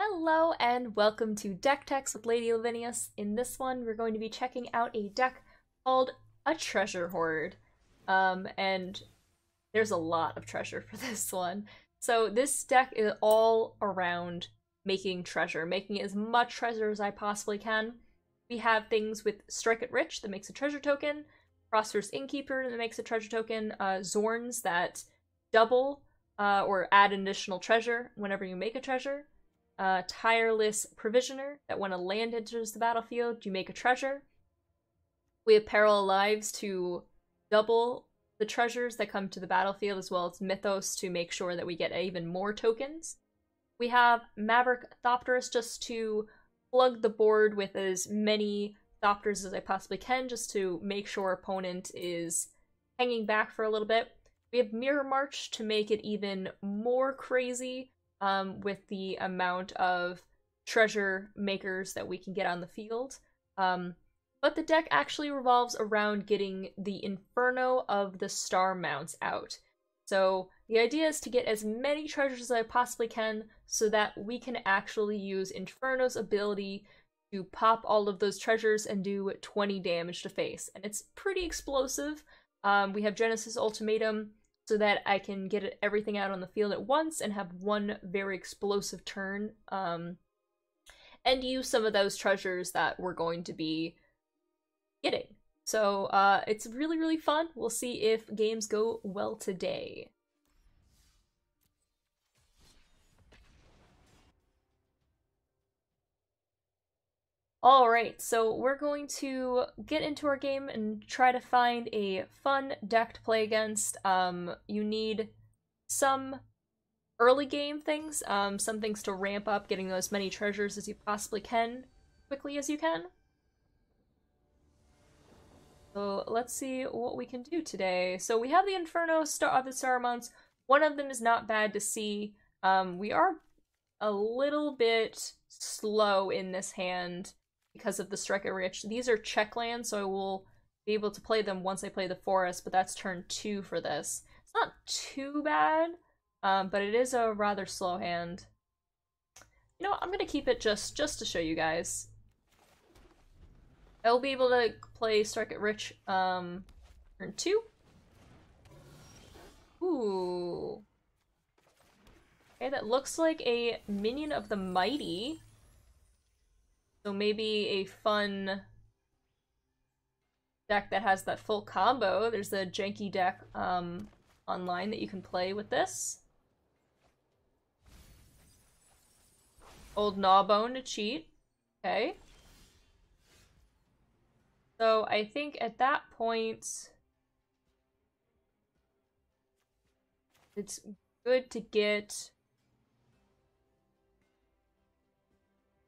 Hello and welcome to Deck Techs with LadyLavinias. In this one, we're going to be checking out a deck called a Treasure Hoard. And there's a lot of treasure for this one. So this deck is all around making treasure, making as much treasure as I possibly can. We have things with Strike It Rich that makes a treasure token, Prosperous Innkeeper that makes a treasure token, Zorns that double or add an additional treasure whenever you make a treasure. Tireless Provisioner, that when a land enters the battlefield, you make a treasure. We have Parallel Lives to double the treasures that come to the battlefield, as well as Mythos to make sure that we get even more tokens. We have Maverick Thopterus just to plug the board with as many Thopters as I possibly can, just to make sure opponent is hanging back for a little bit. We have Mirror March to make it even more crazy, with the amount of treasure makers that we can get on the field. But the deck actually revolves around getting the Inferno of the Star Mounts out. So the idea is to get as many treasures as I possibly can so that we can actually use Inferno's ability to pop all of those treasures and do 20 damage to face. And it's pretty explosive. We have Genesis Ultimatum, so that I can get everything out on the field at once and have one very explosive turn, and use some of those treasures that we're going to be getting. So it's really, really fun. We'll see if games go well today. Alright, so we're going to get into our game and try to find a fun deck to play against. You need some early game things, some things to ramp up getting as many treasures as you possibly can, quickly as you can. So let's see what we can do today. So we have the Inferno of the Star Mounts. One of them is not bad to see. We are a little bit slow in this hand because of the Strike It Rich. These are check lands, so I will be able to play them once I play the forest, but that's turn 2 for this. It's not too bad, but it is a rather slow hand. You know what, I'm gonna keep it just to show you guys. I'll be able to play Strike It Rich turn 2. Ooh. Okay, that looks like a minion of the mighty. So maybe a fun deck that has that full combo. There's a janky deck online that you can play with this. Old Gnawbone to cheat. Okay. So I think at that point, it's good to get...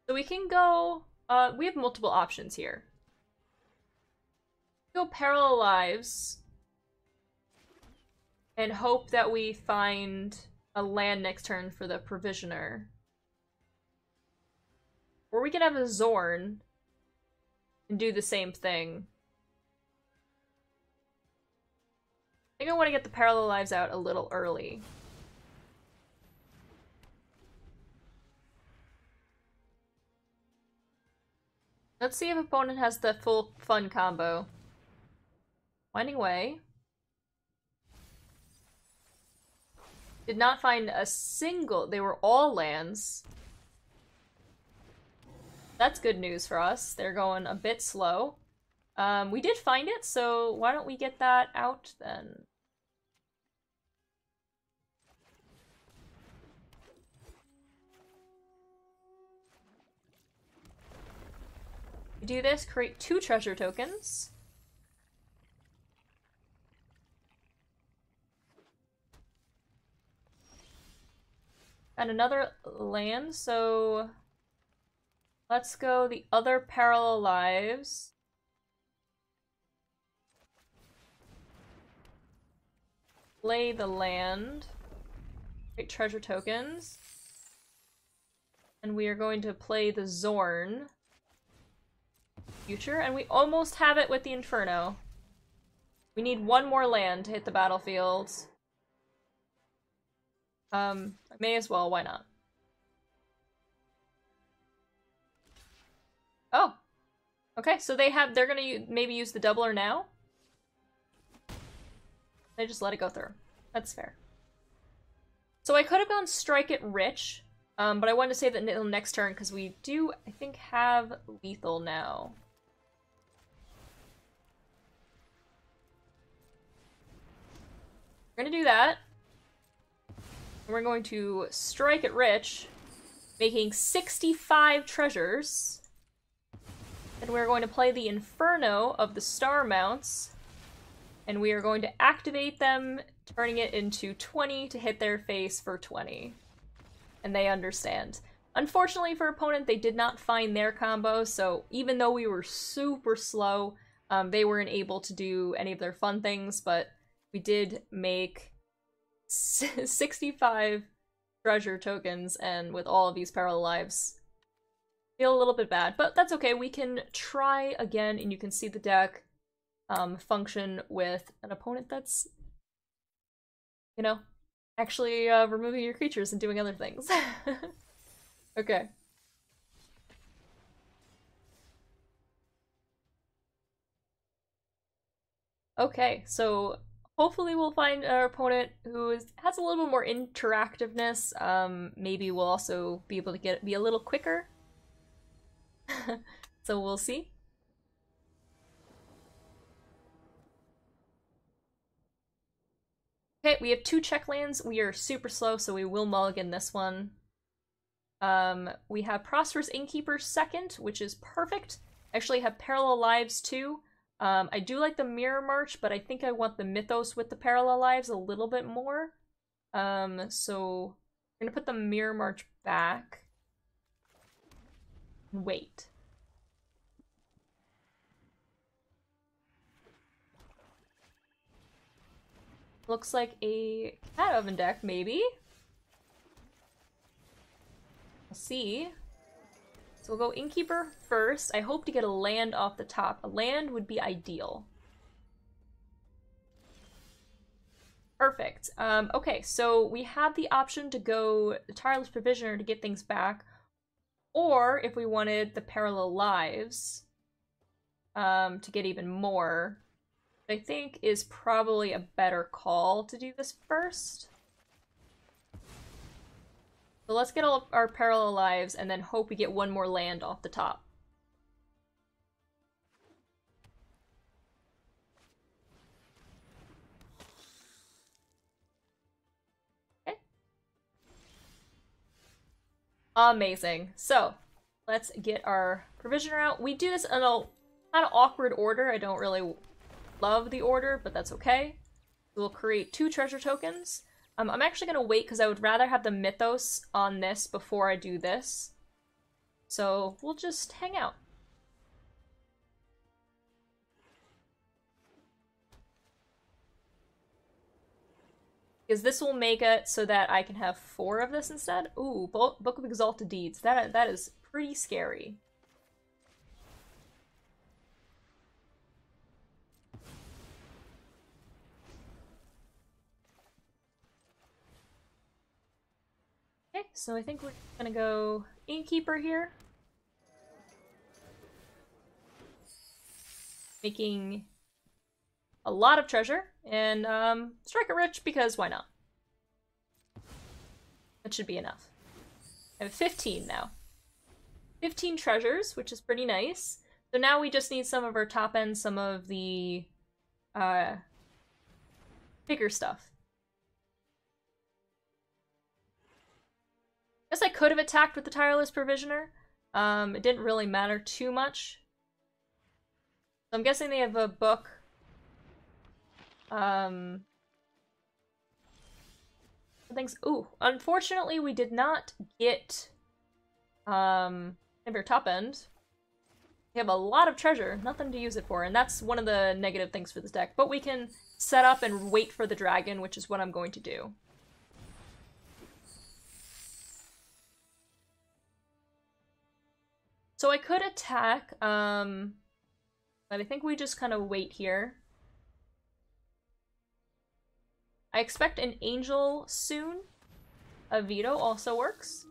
So we can go, we have multiple options here. Go Parallel Lives and hope that we find a land next turn for the Provisioner. Or we can have a Zorn and do the same thing. I think I want to get the Parallel Lives out a little early. Let's see if opponent has the full fun combo. Winding Way. Did not find a single. They were all lands. That's good news for us. They're going a bit slow. We did find it, so why don't we get that out then? Do this, create 2 treasure tokens. And another land, so let's go the other Parallel Lives. Play the land. Create treasure tokens. And we are going to play the Zorn. Future, and we almost have it with the Inferno. We need one more land to hit the battlefield. I may as well, why not? Okay, so they're gonna maybe use the doubler now. They just let it go through. That's fair. So I could have gone Strike It Rich, but I wanted to save that until next turn because we do, I think, have lethal now. We're gonna do that. And we're going to Strike It Rich, making 65 treasures. And we're going to play the Inferno of the Star Mounts. And we are going to activate them, turning it into 20 to hit their face for 20. And they understand. Unfortunately for opponent, they did not find their combo, so even though we were super slow, they weren't able to do any of their fun things, but we did make 65 treasure tokens, and with all of these parallel lives, feel a little bit bad, but that's okay. We can try again, and you can see the deck function with an opponent that's, you know, actually removing your creatures and doing other things. Okay. Okay, so hopefully we'll find our opponent who has a little bit more interactiveness. Maybe we'll also be able to be a little quicker. So we'll see. Okay, we have 2 check lands. We are super slow, so we will mulligan this one. We have Prosperous Innkeeper second, which is perfect. I actually have Parallel Lives too. I do like the Mirror March, but I think I want the Mythos with the Parallel Lives a little bit more. So we're gonna put the Mirror March back. Wait. Looks like a Cat Oven deck, maybe? We'll see. So we'll go Innkeeper first. I hope to get a land off the top. A land would be ideal. Perfect. Okay, so we have the option to go the Tireless Provisioner to get things back, or if we wanted the Parallel Lives to get even more, I think is probably a better call to do this first. So let's get all our Parallel Lives and then hope we get one more land off the top. Okay. Amazing. So let's get our Provisioner out. We do this in a kind of awkward order. I don't really love the order, but that's okay. We'll create 2 treasure tokens. I'm actually going to wait because I would rather have the Mythos on this before I do this. So we'll just hang out. Because this will make it so that I can have 4 of this instead. Ooh, Book of Exalted Deeds. That is pretty scary. Okay, so I think we're gonna go Innkeeper here. Making a lot of treasure, and Strike It Rich because why not? That should be enough. I have 15 now. 15 treasures, which is pretty nice. So now we just need some of our top end, some of the bigger stuff. Guess I could have attacked with the Tireless Provisioner. It didn't really matter too much. So I'm guessing they have a book. Things. Ooh, unfortunately, we did not get their top end. We have a lot of treasure, nothing to use it for, and that's one of the negative things for this deck. But we can set up and wait for the dragon, which is what I'm going to do. So I could attack, but I think we just kind of wait here. I expect an angel soon. A veto also works.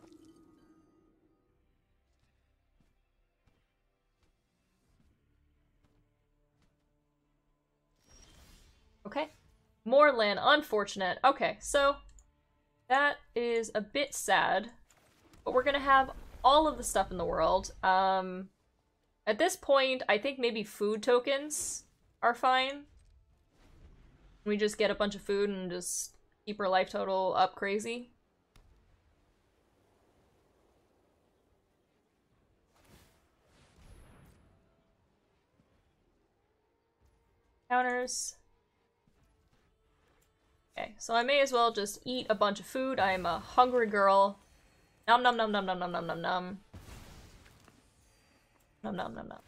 More land. Unfortunate. Okay, so that is a bit sad. But we're gonna have all of the stuff in the world. At this point, I think maybe food tokens are fine. We just get a bunch of food and just keep our life total up crazy. Counters. Okay, so I may as well just eat a bunch of food. I am a hungry girl. Nom nom nom nom nom nom nom nom nom. Nom nom nom nom.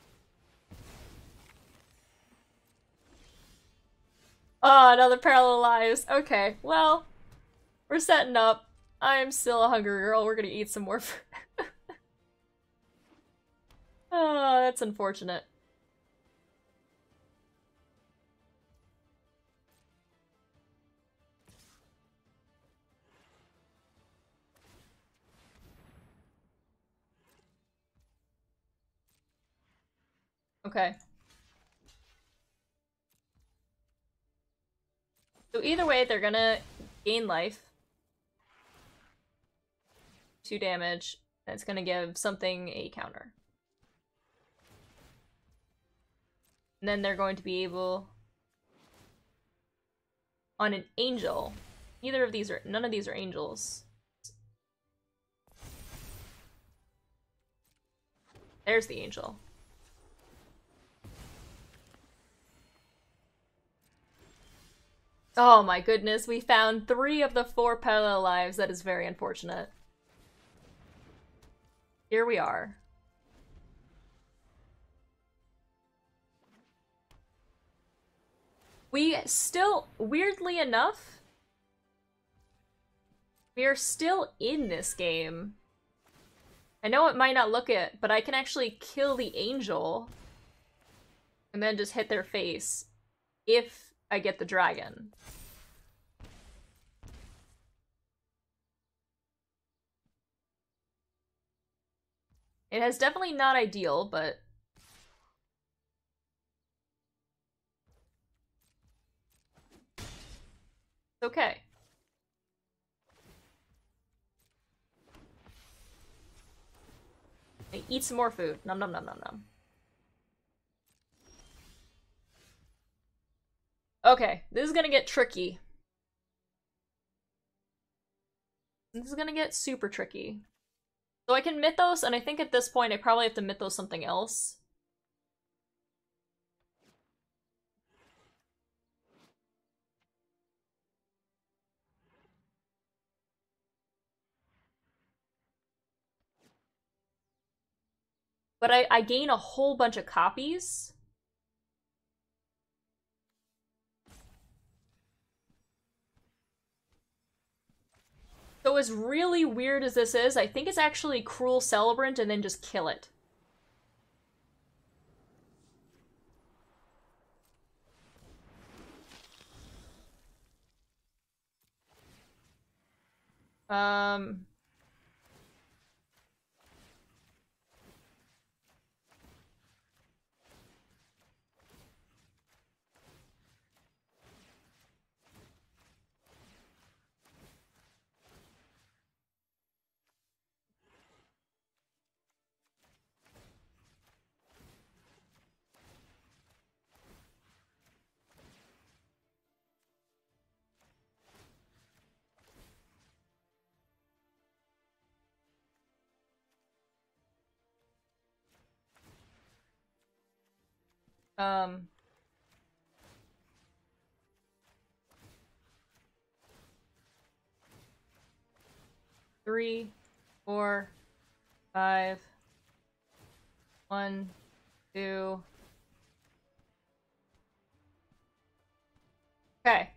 Oh, another parallel lives. Okay, well, we're setting up. I am still a hungry girl. We're gonna eat some more food. Oh, that's unfortunate. Okay. So either way, they're gonna gain life. 2 damage. And it's gonna give something a counter. And then they're going to be able... on an angel. None of these are angels. There's the angel. Oh my goodness, we found 3 of the 4 parallel lives. That is very unfortunate. Here we are. We still, weirdly enough, we are still in this game. I know it might not look it, but I can actually kill the angel and then just hit their face if I get the dragon. It is definitely not ideal, but... it's okay. Eat some more food. Nom nom nom nom nom. Okay, this is gonna get tricky. This is gonna get super tricky. So I can Mythos, and I think at this point I probably have to Mythos something else. But I gain a whole bunch of copies. So as really weird as this is, I think it's actually Cruel Celebrant and then just kill it. Um... Um... 3, 4, 5, 1, 2. Okay.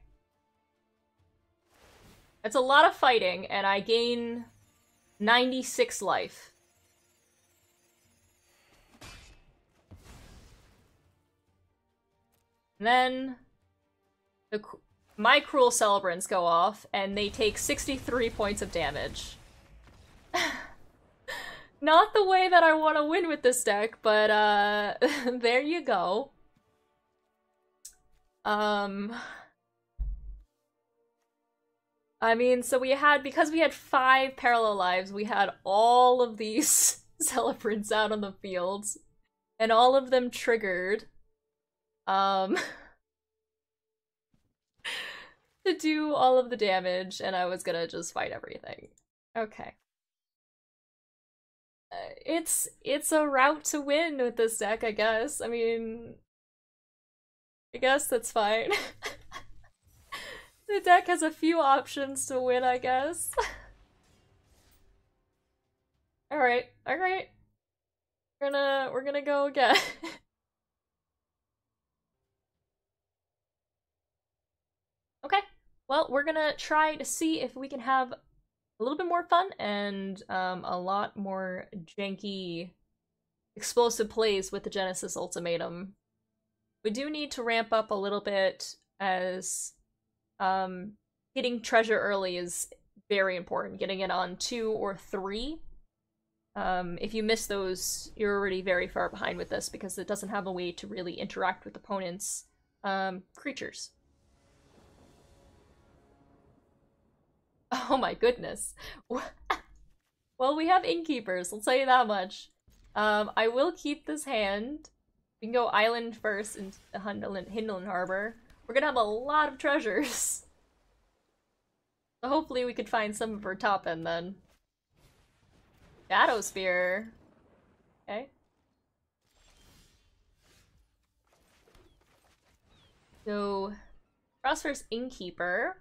That's a lot of fighting, and I gain 96 life. And then my Cruel Celebrants go off, and they take 63 points of damage. Not the way that I want to win with this deck, but there you go. I mean, so because we had 5 parallel lives, we had all of these celebrants out on the fields, and all of them triggered, to do all of the damage, and I was gonna just fight everything. Okay. It's a route to win with this deck, I guess. I mean, I guess that's fine. The deck has a few options to win, I guess. Alright, alright. We're gonna go again. Okay, well, we're gonna try to see if we can have a little bit more fun and a lot more janky, explosive plays with the Genesis Ultimatum. We do need to ramp up a little bit, as hitting treasure early is very important. Getting it on 2 or 3. If you miss those, you're already very far behind with this because it doesn't have a way to really interact with opponents' creatures. Oh my goodness. Well, we have innkeepers, I'll tell you that much. I will keep this hand. We can go island first in Hindland Harbor. We're gonna have a lot of treasures. So hopefully we could find some of her top end then. Shadow Spear. Okay. So, Prosperous Innkeeper.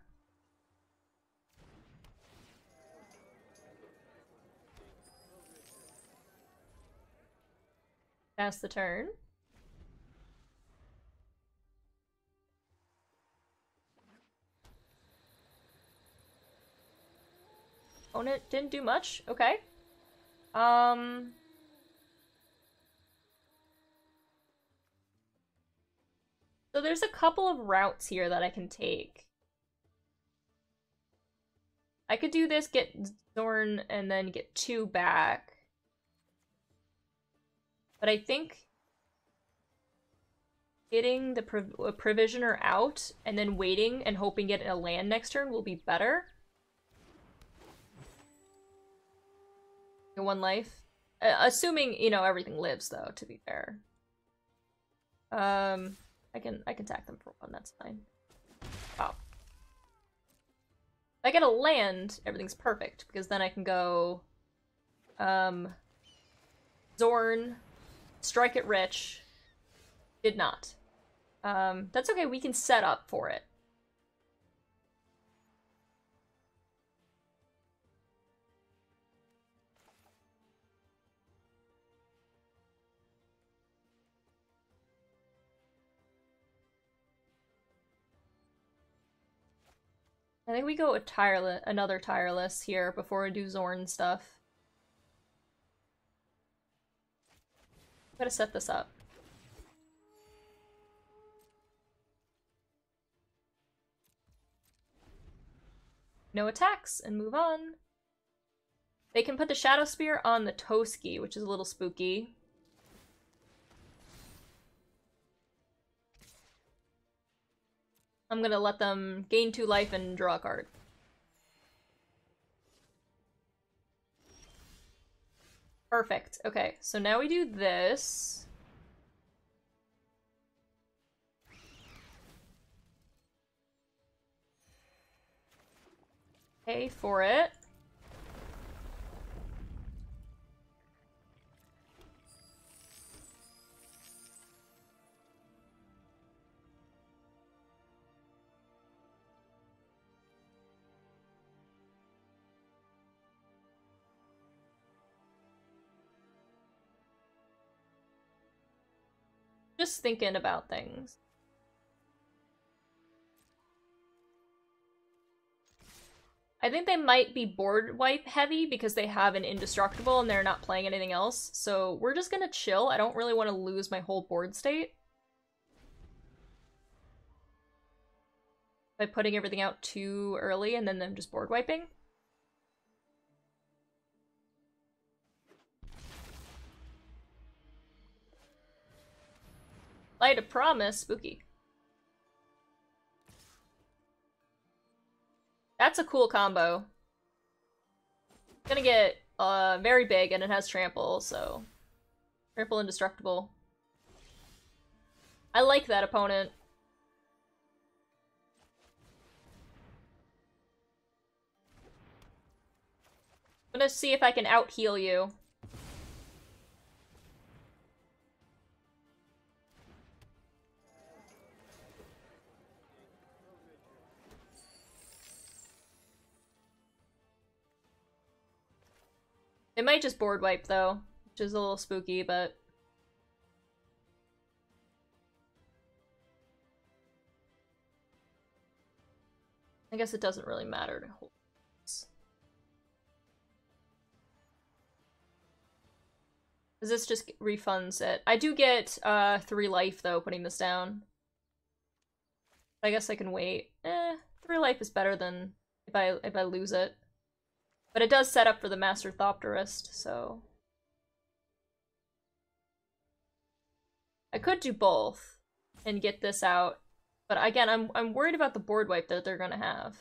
Pass the turn. Opponent didn't do much. Okay. So there's a couple of routes here that I can take. I could do this, get Zorn, and then get 2 back. But I think getting the Provisioner out and then waiting and hoping get a land next turn will be better. 1 life. Assuming, you know, everything lives, though, to be fair. I can attack them for 1, that's fine. Wow. If I get a land, everything's perfect, because then I can go Zorn, strike it rich. Did not. That's okay, we can set up for it. I think we go with another Tireless here before we do Zorn stuff. Gotta set this up. No attacks, and move on. They can put the Shadow Spear on the Toski, which is a little spooky. I'm gonna let them gain 2 life and draw a card. Perfect. Okay, so now we do this. Pay for it. Just thinking about things. I think they might be board wipe heavy because they have an indestructible and they're not playing anything else. So we're just gonna chill. I don't really want to lose my whole board state by putting everything out too early and then them just board wiping. Light of Promise, spooky. That's a cool combo. It's gonna get very big, and it has trample, so trample indestructible. I like that opponent. I'm gonna see if I can out-heal you. It might just board wipe, though, which is a little spooky, but... I guess it doesn't really matter to hold this. Because this just refunds it. I do get 3 life, though, putting this down. I guess I can wait. 3 life is better than if I lose it. But it does set up for the Master Thopterist, so... I could do both and get this out. But again, I'm worried about the board wipe that they're gonna have.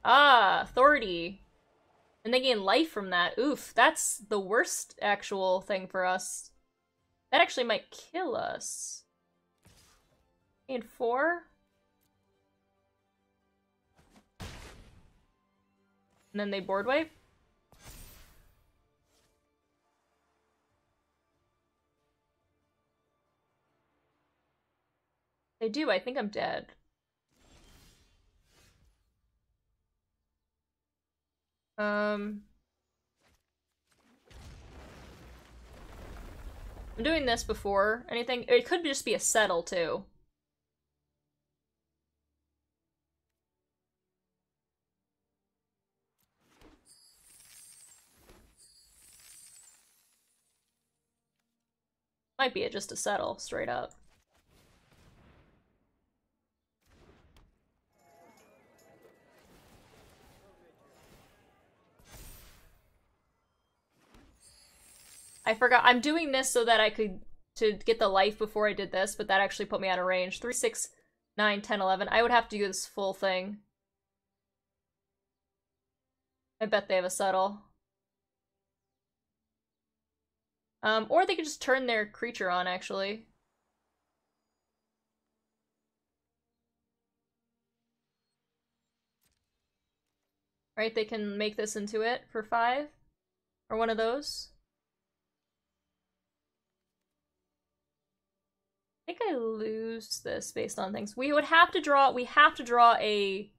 Ah, authority. And they gain life from that. Oof, that's the worst actual thing for us. That actually might kill us. Gain 4? And then they board wipe? They do, I think I'm dead. I'm doing this before anything. It could just be a settle, too. Might be just a settle, straight up. I forgot. I'm doing this so that I could to get the life before I did this, but that actually put me out of range. 3, 6, 9, 10, 11. I would have to do this full thing. I bet they have a settle. Or they could just turn their creature on, actually. Right, they can make this into it for 5. Or one of those. I think I lose this based on things. We have to draw a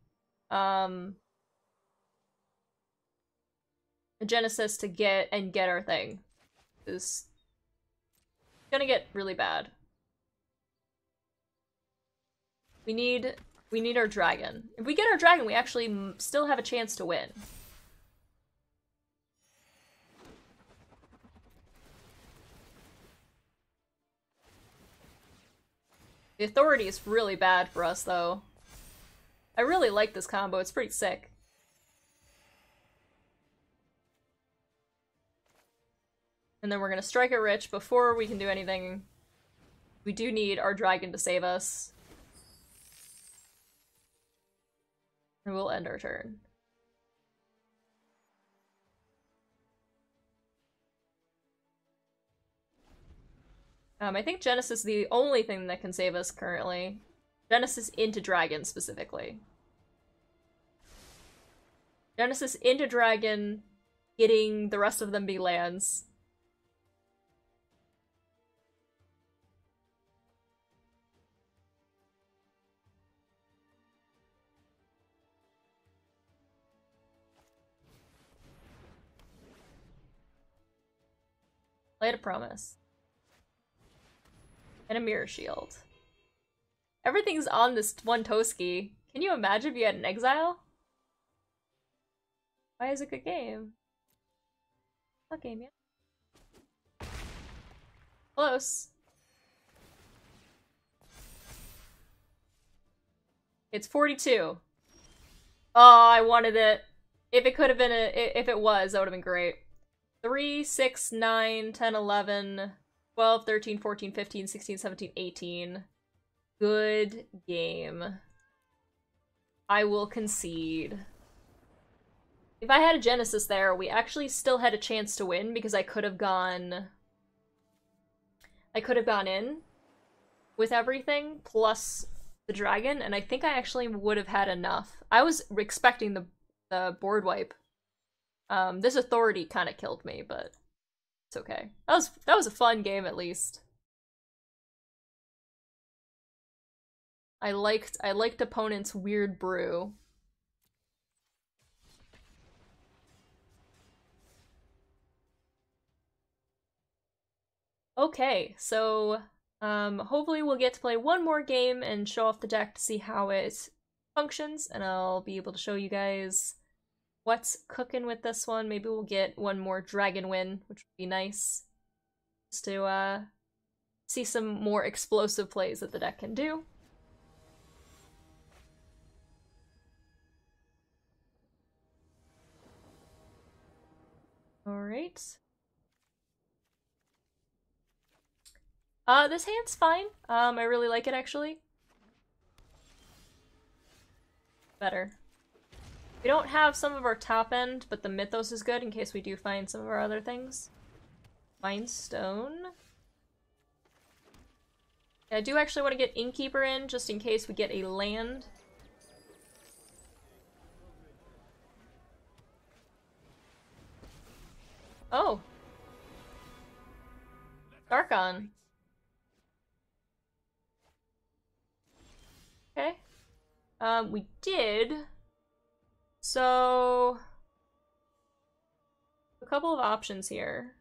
Genesis to get our thing. It's gonna get really bad. We need our dragon. If we get our dragon, we actually still have a chance to win. The authority is really bad for us, though. I really like this combo. It's pretty sick. And then we're gonna strike it rich before we can do anything. We do need our dragon to save us. And we'll end our turn. I think Genesis is the only thing that can save us currently. Genesis into Dragon, specifically. Genesis into Dragon, getting the rest of them be lands. Light of Promise. And a Mirror Shield. Everything's on this one Toski. Can you imagine if you had an Exile? Why is it a good game? What game, yeah? Close. It's 42. Oh, I wanted it. If it could have been if it was, that would have been great. 3, 6, 9, 10, 11, 12, 13, 14, 15, 16, 17, 18. Good game. I will concede. If I had a Genesis there, we actually still had a chance to win because I could have gone in with everything plus the dragon, and I think I actually would have had enough. I was expecting the board wipe. This authority kind of killed me, but it's okay. That was a fun game at least. I liked opponent's weird brew. Okay, so hopefully we'll get to play one more game and show off the deck to see how it functions, and I'll be able to show you guys what's cooking with this one. Maybe we'll get one more dragon win, which would be nice. Just to see some more explosive plays that the deck can do. Alright. This hand's fine. I really like it, actually. Better. We don't have some of our top end, but the Mythos is good in case we do find some of our other things. Fine Stone. I do actually want to get Innkeeper in, just in case we get a land. Oh. Darkon. Okay. We did. So, a couple of options here.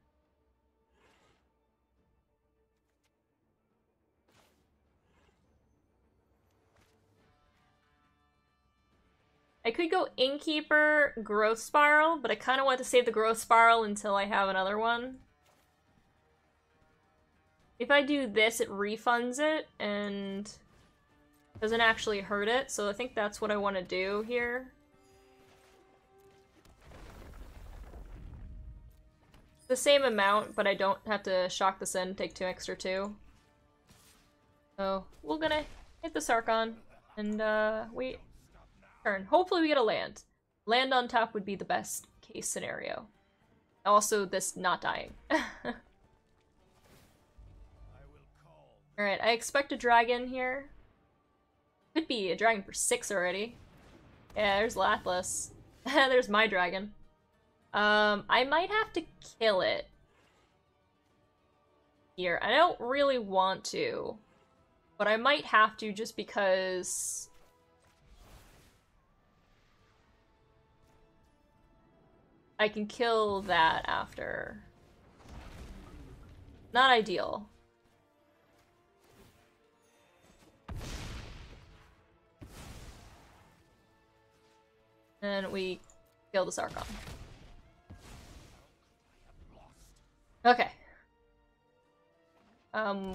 I could go Innkeeper, Growth Spiral, but I kind of want to save the Growth Spiral until I have another one. If I do this, it refunds it, and doesn't actually hurt it, so I think that's what I want to do here. The same amount, but I don't have to shock this in, take 2 extra 2. So, we're gonna hit the Sarkon, and we turn. Hopefully we get a land. Land on top would be the best case scenario. Also, this not dying. Alright, I expect a dragon here. Could be a dragon for 6 already. Yeah, there's Lathlas. There's my dragon. I might have to kill it here. I don't really want to, but I might have to just because I can kill that after. Not ideal. And we kill the Sarkon. Okay.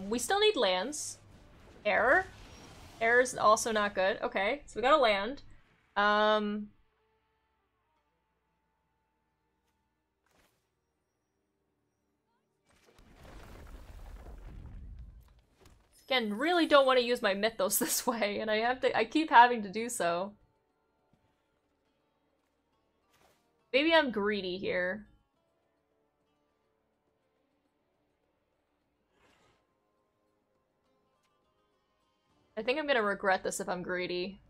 We still need lands. Error? Error's also not good. Okay, so we got a land. Again, really don't want to use my Mythos this way, and I keep having to do so. Maybe I'm greedy here. I think I'm gonna regret this if I'm greedy.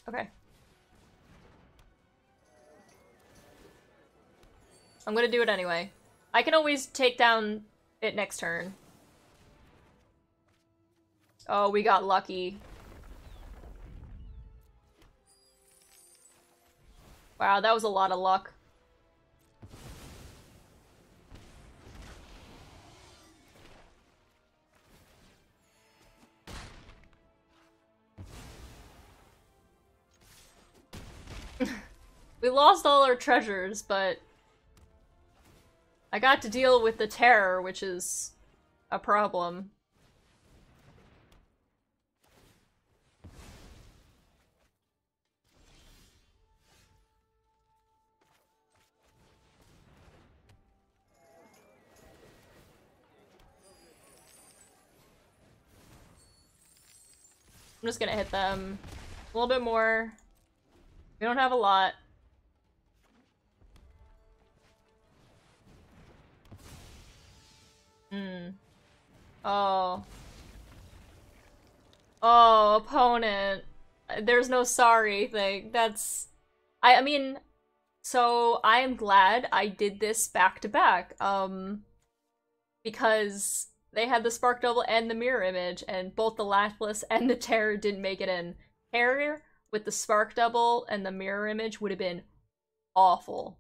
Okay. I'm gonna do it anyway. I can always take down it next turn. Oh, we got lucky. Wow, that was a lot of luck. We lost all our treasures, but I got to deal with the terror, which is a problem. I'm just gonna hit them a little bit more. We don't have a lot. Oh. Oh, opponent. There's no sorry thing. That's... I mean, so I am glad I did this back to back. Because they had the Spark Double and the Mirror Image, and both the Lapis and the Terror didn't make it in. Terror with the Spark Double and the Mirror Image would have been awful.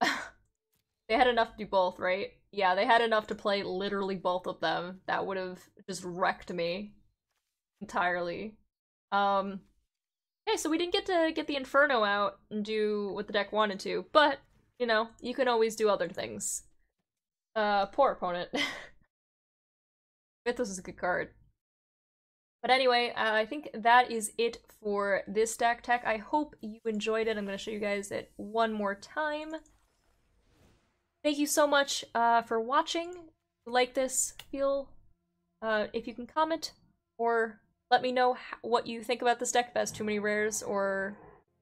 They had enough to do both, right? Yeah, they had enough to play literally both of them. That would have just wrecked me entirely. Okay, so we didn't get to get the Inferno out and do what the deck wanted to, but, you know, you can always do other things. Poor opponent. Mythos is a good card. But anyway, I think that is it for this deck tech. I hope you enjoyed it. I'm going to show you guys it one more time. Thank you so much for watching. If you like this, if you can comment or let me know what you think about this deck, if it has too many rares, or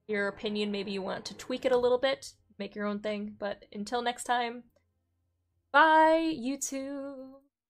your opinion, maybe you want to tweak it a little bit, make your own thing. But until next time, bye, YouTube!